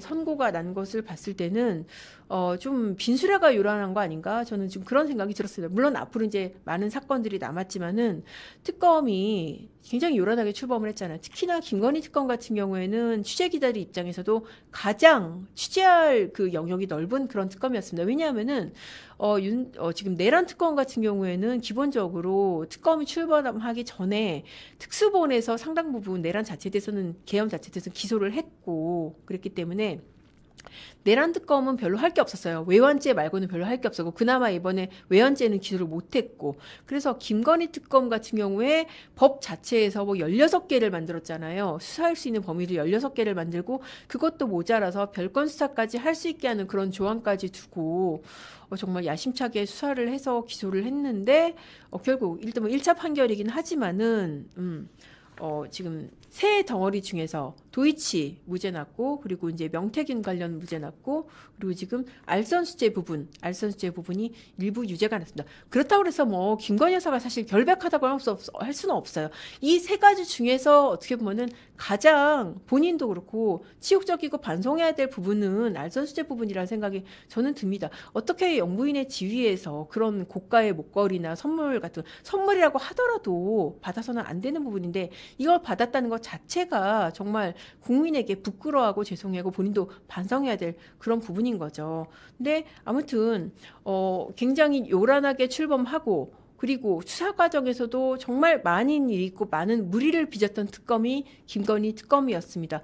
선고가 난 것을 봤을 때는 좀 빈수레가 요란한 거 아닌가? 저는 지금 그런 생각이 들었어요. 물론 앞으로 이제 많은 사건들이 남았지만은 특검이 굉장히 요란하게 출범을 했잖아요. 특히나 김건희 특검 같은 경우에는 취재기자들 입장에서도 가장 취재할 그 영역이 넓은 그런 특검이었습니다. 왜냐하면은 지금 내란 특검 같은 경우에는 기본적으로 특검이 출범하기 전에 특수본에서 상당 부분 내란 자체에 대해서는 계엄 자체에 대해서 기소를 했고 그랬기 때문에 내란 특검은 별로 할 게 없었어요. 외환죄 말고는 별로 할 게 없었고 그나마 이번에 외환죄는 기소를 못했고 그래서 김건희 특검 같은 경우에 법 자체에서 뭐 16개를 만들었잖아요. 수사할 수 있는 범위를 16개를 만들고 그것도 모자라서 별건 수사까지 할 수 있게 하는 그런 조항까지 두고 정말 야심차게 수사를 해서 기소를 했는데 결국 일단 뭐 1차 판결이긴 하지만은 지금 세 덩어리 중에서 도이치 무죄 났고 그리고 이제 명태균 관련 무죄 났고 그리고 지금 알선수재 부분이 일부 유죄가 났습니다. 그렇다고 해서 뭐 김건희 여사가 사실 결백하다고 할 수는 없어요. 이 세 가지 중에서 어떻게 보면은 가장 본인도 그렇고 치욕적이고 반성해야 될 부분은 알선수재 부분이라는 생각이 저는 듭니다. 어떻게 영부인의 지위에서 그런 고가의 목걸이나 선물 같은 선물이라고 하더라도 받아서는 안 되는 부분인데 이걸 받았다는 것 자체가 정말 국민에게 부끄러워하고 죄송하고 본인도 반성해야 될 그런 부분인 거죠. 근데 아무튼 굉장히 요란하게 출범하고 그리고 수사 과정에서도 정말 많은 일이 있고 많은 무리를 빚었던 특검이 김건희 특검이었습니다.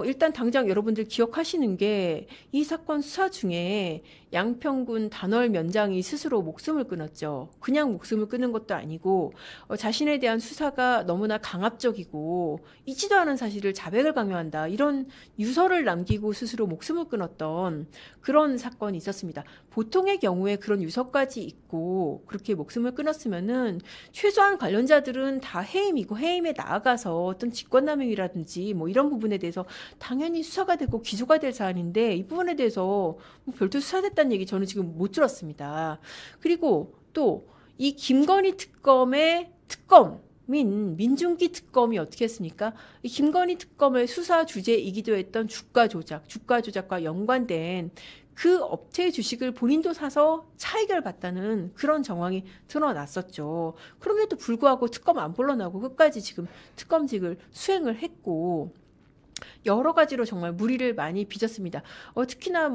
일단 당장 여러분들 기억하시는 게 이 사건 수사 중에 양평군 단월 면장이 스스로 목숨을 끊었죠. 그냥 목숨을 끊은 것도 아니고 자신에 대한 수사가 너무나 강압적이고 있지도 않은 사실을 자백을 강요한다. 이런 유서를 남기고 스스로 목숨을 끊었던 그런 사건이 있었습니다. 보통의 경우에 그런 유서까지 있고 그렇게 목숨을 끊었으면은 최소한 관련자들은 다 해임이고 해임에 나아가서 어떤 직권남용이라든지 뭐 이런 부분에 대해서 당연히 수사가 되고 기소가 될 사안인데 이 부분에 대해서 뭐 별도 수사됐다는 얘기 저는 지금 못 들었습니다. 그리고 또 이 김건희 특검의 특검인 민중기 특검이 어떻게 했습니까? 이 김건희 특검의 수사 주제이기도 했던 주가 조작과 연관된 그 업체의 주식을 본인도 사서 차익을 봤다는 그런 정황이 드러났었죠. 그럼에도 불구하고 특검 안 물러나고 끝까지 지금 특검직을 수행을 했고 여러 가지로 정말 무리를 많이 빚었습니다. 특히나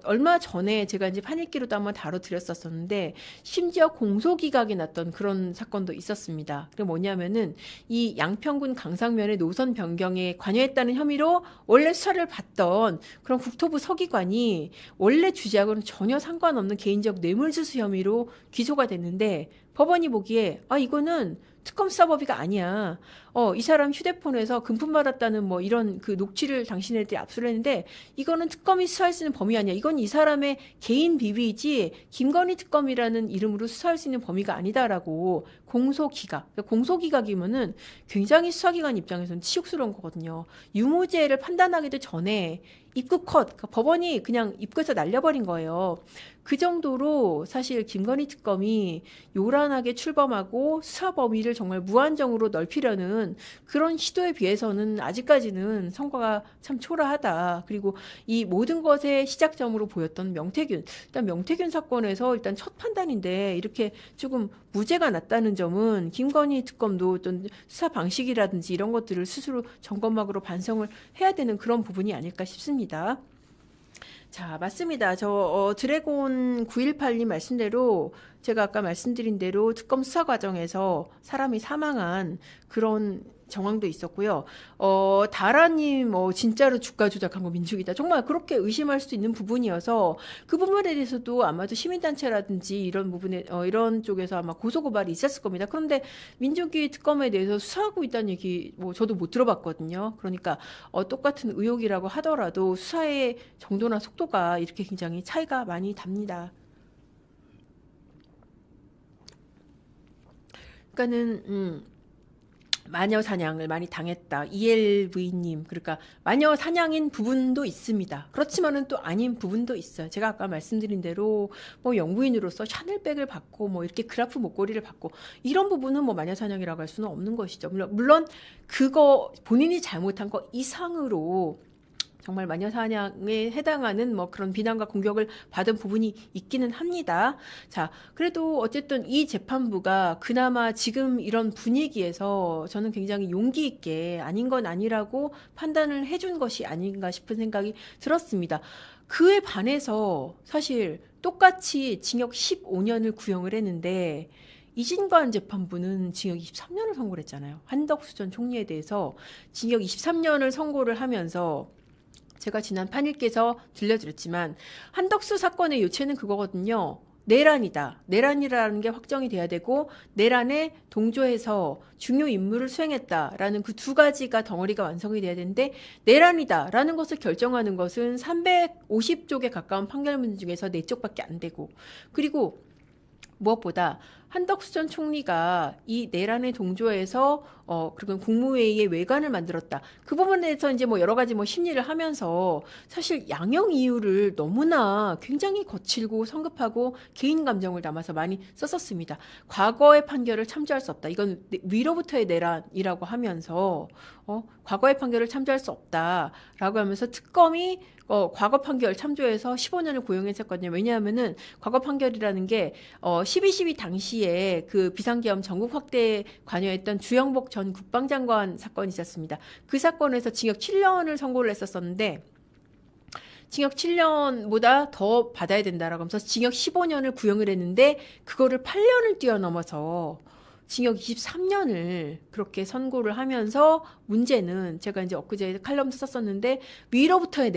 얼마 전에 제가 이제 판일기로도 한번 다뤄드렸었는데 심지어 공소기각이 났던 그런 사건도 있었습니다. 그게 뭐냐면은 이 양평군 강상면의 노선 변경에 관여했다는 혐의로 원래 수사를 받던 그런 국토부 서기관이 원래 주제하고는 전혀 상관없는 개인적 뇌물수수 혐의로 기소가 됐는데 법원이 보기에 이거는 특검 수사법이가 아니야. 이 사람 휴대폰에서 금품 받았다는 뭐 이런 그 녹취를 당신네들이 압수를 했는데 이거는 특검이 수사할 수 있는 범위 아니야. 이건 이 사람의 개인 비위이지 김건희 특검이라는 이름으로 수사할 수 있는 범위가 아니다라고 공소기각. 공소기각이면은 굉장히 수사기관 입장에서는 치욕스러운 거거든요. 유무죄를 판단하기도 전에 입구 컷. 그러니까 법원이 그냥 입구에서 날려버린 거예요. 그 정도로 사실 김건희 특검이 요란하게 출범하고 수사 범위를 정말 무한정으로 넓히려는 그런 시도에 비해서는 아직까지는 성과가 참 초라하다. 그리고 이 모든 것의 시작점으로 보였던 명태균. 일단 명태균 사건에서 일단 첫 판단인데 이렇게 조금 무죄가 났다는 점은 김건희 특검도 어떤 수사 방식이라든지 이런 것들을 스스로 점검막으로 반성을 해야 되는 그런 부분이 아닐까 싶습니다. 자, 맞습니다. 드래곤 918님 말씀대로 제가 아까 말씀드린 대로 특검 수사 과정에서 사람이 사망한 그런 정황도 있었고요. 다라님, 진짜로 주가 조작한 거 민중이다. 정말 그렇게 의심할 수 있는 부분이어서 그 부분에 대해서도 아마도 시민단체라든지 이런 부분에, 이런 쪽에서 아마 고소고발이 있었을 겁니다. 그런데 민중기 특검에 대해서 수사하고 있다는 얘기, 저도 못 들어봤거든요. 그러니까, 똑같은 의혹이라고 하더라도 수사의 정도나 속도가 이렇게 굉장히 차이가 많이 답니다. 그러니까는, 마녀 사냥을 많이 당했다. ELV님. 그러니까 마녀 사냥인 부분도 있습니다. 그렇지만은 또 아닌 부분도 있어요. 제가 아까 말씀드린 대로 영부인으로서 샤넬백을 받고 이렇게 그라프 목걸이를 받고 이런 부분은 마녀 사냥이라고 할 수는 없는 것이죠. 물론 그거 본인이 잘못한 거 이상으로 정말 마녀사냥에 해당하는 뭐 그런 비난과 공격을 받은 부분이 있기는 합니다. 자, 그래도 어쨌든 이 재판부가 그나마 지금 이런 분위기에서 저는 굉장히 용기 있게 아닌 건 아니라고 판단을 해준 것이 아닌가 싶은 생각이 들었습니다. 그에 반해서 사실 똑같이 징역 15년을 구형을 했는데 이진관 재판부는 징역 23년을 선고를 했잖아요. 한덕수 전 총리에 대해서 징역 23년을 선고를 하면서 제가 지난 판일께서 들려드렸지만 한덕수 사건의 요체는 그거거든요. 내란이다. 내란이라는 게 확정이 돼야 되고 내란에 동조해서 중요 임무를 수행했다라는 그 두 가지가 덩어리가 완성이 돼야 되는데 내란이다라는 것을 결정하는 것은 350쪽에 가까운 판결문 중에서 4쪽밖에 안 되고 그리고 무엇보다 한덕수 전 총리가 이 내란에 동조해서 그리고 국무회의의 외관을 만들었다. 그 부분에 대해서 이제 뭐 여러 가지 뭐 심리를 하면서 사실 양형 이유를 너무나 굉장히 거칠고 성급하고 개인 감정을 담아서 많이 썼었습니다. 과거의 판결을 참조할 수 없다. 이건 위로부터의 내란이라고 하면서 과거의 판결을 참조할 수 없다라고 하면서 특검이 과거 판결 참조해서 15년을 구형했었거든요. 왜냐하면은 과거 판결이라는 게 12.12 당시에 그 비상계엄 전국 확대에 관여했던 주영복 전 국방장관 사건이 있었습니다. 그 사건에서 징역 7년을 선고를 했었었는데 징역 7년보다 더 받아야 된다라고 하면서 징역 15년을 구형을 했는데 그거를 8년을 뛰어넘어서 징역 23년을 그렇게 선고를 하면서 문제는 제가 이제 엊그제 칼럼도 썼었는데 위로부터의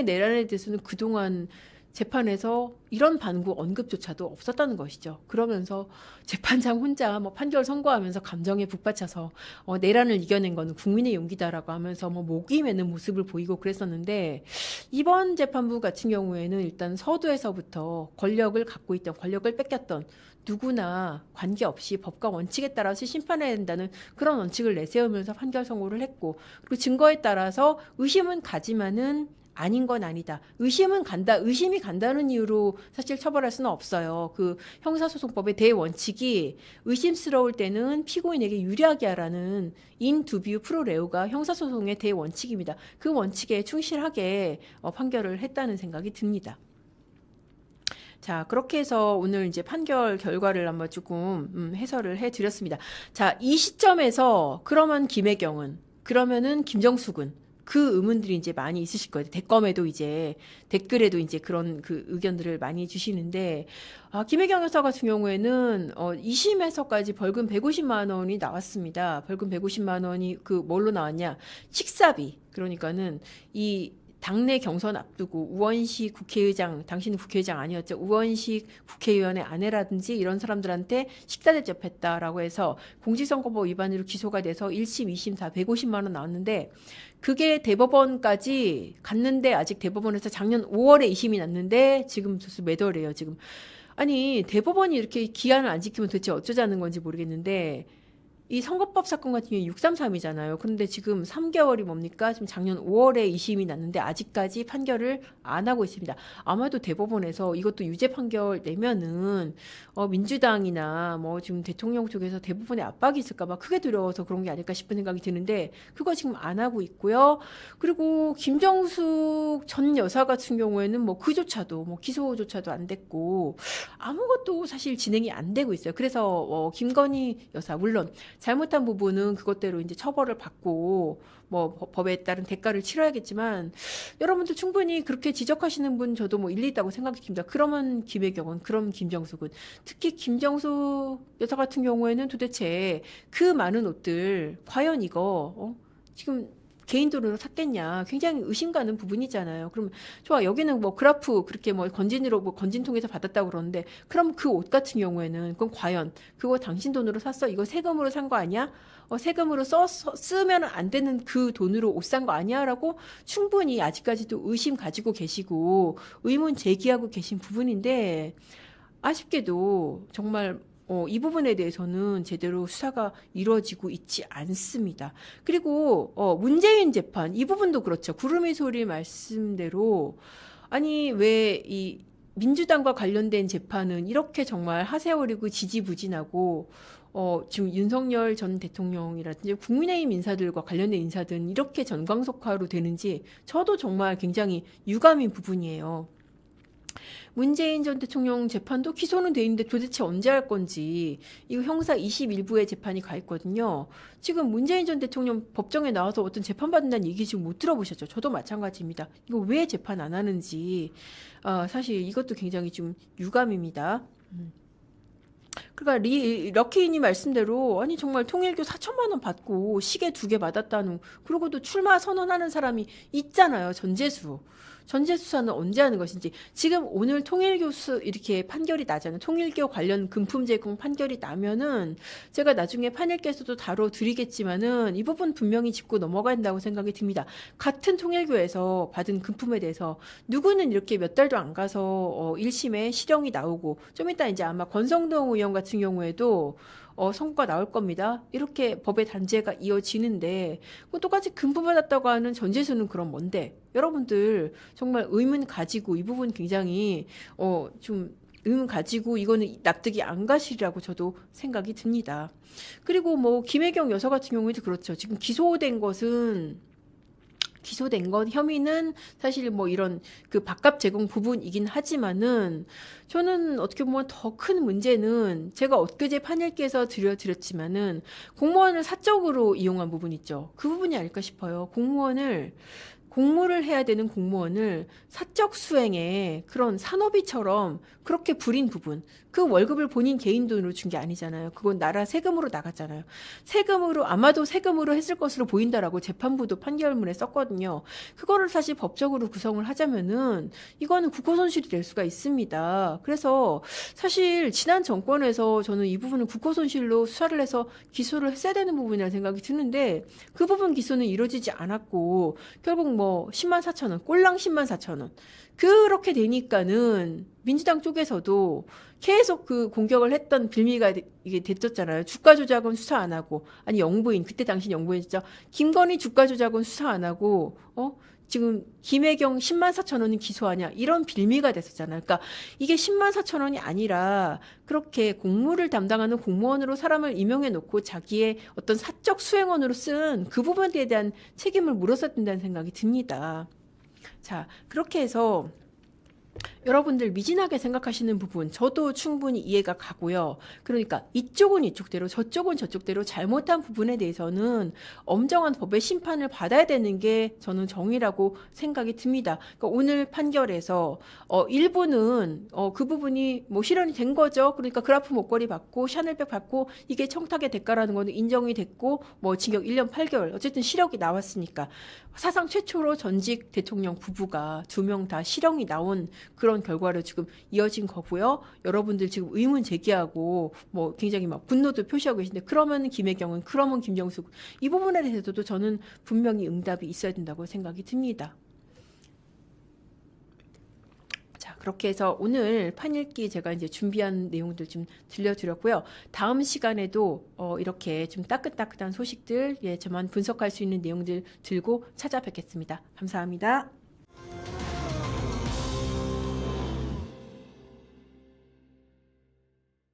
내란에 대해서는 그동안 재판에서 이런 반구 언급조차도 없었다는 것이죠. 그러면서 재판장 혼자 뭐 판결 선고하면서 감정에 북받쳐서 내란을 이겨낸 거는 국민의 용기다라고 하면서 뭐 목이 매는 모습을 보이고 그랬었는데 이번 재판부 같은 경우에는 일단 서두에서부터 권력을 갖고 있던 권력을 뺏겼던 누구나 관계없이 법과 원칙에 따라서 심판해야 된다는 그런 원칙을 내세우면서 판결 선고를 했고 그리고 증거에 따라서 의심은 가지만은 아닌 건 아니다. 의심이 간다는 이유로 사실 처벌할 수는 없어요. 그 형사소송법의 대원칙이 의심스러울 때는 피고인에게 유리하게 하라는 인 두비우 프로레오가 형사소송의 대원칙입니다. 그 원칙에 충실하게 판결을 했다는 생각이 듭니다. 자, 그렇게 해서 오늘 이제 판결 결과를 한번 조금 해설을 해드렸습니다. 자, 이 시점에서 그러면은 김정숙은 그 의문들이 이제 많이 있으실 거예요. 댓글에도 이제 그런 그 의견들을 많이 주시는데 김혜경 여사 같은 경우에는 2심에서까지 벌금 150만 원이 나왔습니다. 벌금 150만 원이 그 뭘로 나왔냐? 식사비. 그러니까는 이 당내 경선 앞두고 우원식 국회의장, 당신은 국회의장 아니었죠. 우원식 국회의원의 아내라든지 이런 사람들한테 식사 대접했다라고 해서 공직선거법 위반으로 기소가 돼서 1심, 2심 다 150만 원 나왔는데 그게 대법원까지 갔는데 아직 대법원에서 작년 5월에 2심이 났는데 지금 몇 월이에요, 지금. 아니, 대법원이 이렇게 기한을 안 지키면 도대체 어쩌자는 건지 모르겠는데 이 선거법 사건 같은 경우에 633이잖아요. 그런데 지금 3개월이 뭡니까? 지금 작년 5월에 2심이 났는데 아직까지 판결을 안 하고 있습니다. 아마도 대법원에서 이것도 유죄 판결 내면은 민주당이나 뭐 지금 대통령 쪽에서 대부분의 압박이 있을까봐 크게 두려워서 그런 게 아닐까 싶은 생각이 드는데 그거 지금 안 하고 있고요. 그리고 김정숙 전 여사 같은 경우에는 뭐 그조차도 뭐 기소조차도 안 됐고 아무것도 사실 진행이 안 되고 있어요. 그래서 김건희 여사 물론 잘못한 부분은 그것대로 이제 처벌을 받고 뭐 법에 따른 대가를 치러야겠지만 여러분들 충분히 그렇게 지적하시는 분 저도 뭐 일리 있다고 생각이 듭니다. 그러면 김혜경은 그럼 김정숙은 특히 김정숙 여사 같은 경우에는 도대체 그 많은 옷들 과연 이거 지금 개인 돈으로 샀겠냐 굉장히 의심 가는 부분이잖아요. 그럼 좋아 여기는 뭐 그래프 그렇게 뭐 건진 통해서 받았다고 그러는데 그럼 그 옷 같은 경우에는 그건 과연 그거 당신 돈으로 샀어? 이거 세금으로 산 거 아니야? 세금으로 쓰면 안 되는 그 돈으로 옷 산 거 아니야? 라고 충분히 아직까지도 의심 가지고 계시고 의문 제기하고 계신 부분인데 아쉽게도 정말 이 부분에 대해서는 제대로 수사가 이루어지고 있지 않습니다. 그리고 문재인 재판 이 부분도 그렇죠. 구름이 소리 말씀대로 아니 왜 이 민주당과 관련된 재판은 이렇게 정말 하세월이고 지지부진하고 지금 윤석열 전 대통령이라든지 국민의힘 인사들과 관련된 인사들은 이렇게 전광석화로 되는지 저도 정말 굉장히 유감인 부분이에요. 문재인 전 대통령 재판도 기소는 돼 있는데 도대체 언제 할 건지 이거 형사 21부에 재판이 가 있거든요. 지금 문재인 전 대통령 법정에 나와서 어떤 재판받는다는 얘기 지금 못 들어보셨죠? 저도 마찬가지입니다. 이거 왜 재판 안 하는지 사실 이것도 굉장히 좀 유감입니다. 그러니까 럭키님 말씀대로 아니 정말 통일교 4천만 원 받고 시계 2개 받았다는 그러고도 출마 선언하는 사람이 있잖아요. 전재수. 전재수사는 언제 하는 것인지 지금 오늘 통일교수 이렇게 판결이 나잖아요. 통일교 관련 금품 제공 판결이 나면은 제가 나중에 판일께서도 다뤄드리겠지만은 이 부분 분명히 짚고 넘어가야 한다고 생각이 듭니다. 같은 통일교에서 받은 금품에 대해서 누구는 이렇게 몇 달도 안 가서 1심에 실형이 나오고 좀 이따 이제 아마 권성동 의원 같은 경우에도 선고가 나올 겁니다. 이렇게 법의 단죄가 이어지는데 똑같이 금품받았다고 하는 전재수는 그럼 뭔데? 여러분들 정말 의문 가지고 이 부분 굉장히 좀 의문 가지고 이거는 납득이 안 가시리라고 저도 생각이 듭니다. 그리고 뭐 김혜경 여사 같은 경우에도 그렇죠. 지금 기소된 것 혐의는 사실 뭐 이런 그 밥값 제공 부분이긴 하지만은 저는 어떻게 보면 더 큰 문제는 제가 엊그제 판일께서 드렸지만은 공무원을 사적으로 이용한 부분 있죠. 그 부분이 아닐까 싶어요. 공무를 해야 되는 공무원을 사적 수행에 그런 산업이처럼 그렇게 부린 부분, 그 월급을 본인 개인 돈으로 준 게 아니잖아요. 그건 나라 세금으로 나갔잖아요. 아마도 세금으로 했을 것으로 보인다라고 재판부도 판결문에 썼거든요. 그거를 사실 법적으로 구성을 하자면은 이거는 국고 손실이 될 수가 있습니다. 그래서 사실 지난 정권에서 저는 이 부분은 국고 손실로 수사를 해서 기소를 했어야 되는 부분이라는 생각이 드는데 그 부분 기소는 이루어지지 않았고 결국 뭐 10만 4천 원, 꼴랑 10만 4천 원. 그렇게 되니까는 민주당 쪽에서도 계속 그 공격을 했던 빌미가 이게 됐었잖아요. 주가 조작은 수사 안 하고 아니 영부인 그때 당시 영부인이죠. 김건희 주가 조작은 수사 안 하고 지금 김혜경 10만 4천 원은 기소하냐 이런 빌미가 됐었잖아요. 그러니까 이게 10만 4천 원이 아니라 그렇게 공무를 담당하는 공무원으로 사람을 임용해 놓고 자기의 어떤 사적 수행원으로 쓴 그 부분에 대한 책임을 물었어야 된다는 생각이 듭니다. 자, 그렇게 해서 여러분들 미진하게 생각하시는 부분 저도 충분히 이해가 가고요. 그러니까 이쪽은 이쪽대로 저쪽은 저쪽대로 잘못한 부분에 대해서는 엄정한 법의 심판을 받아야 되는 게 저는 정의라고 생각이 듭니다. 그러니까 오늘 판결에서 일부는 그 부분이 뭐 실현이 된 거죠. 그러니까 그라프 목걸이 받고 샤넬백 받고 이게 청탁의 대가라는 거는 인정이 됐고 뭐 징역 1년 8개월 어쨌든 실형이 나왔으니까 사상 최초로 전직 대통령 부부가 2명 다 실형이 나온 그런 결과로 지금 이어진 거고요. 여러분들 지금 의문 제기하고 뭐 굉장히 막 분노도 표시하고 계신데 그러면 김혜경은 그러면 김정숙 이 부분에 대해서도 저는 분명히 응답이 있어야 된다고 생각이 듭니다. 자, 그렇게 해서 오늘 판읽기 제가 이제 준비한 내용들 좀 들려드렸고요. 다음 시간에도 이렇게 좀 따끈따끈한 소식들, 저만 분석할 수 있는 내용들 들고 찾아뵙겠습니다. 감사합니다.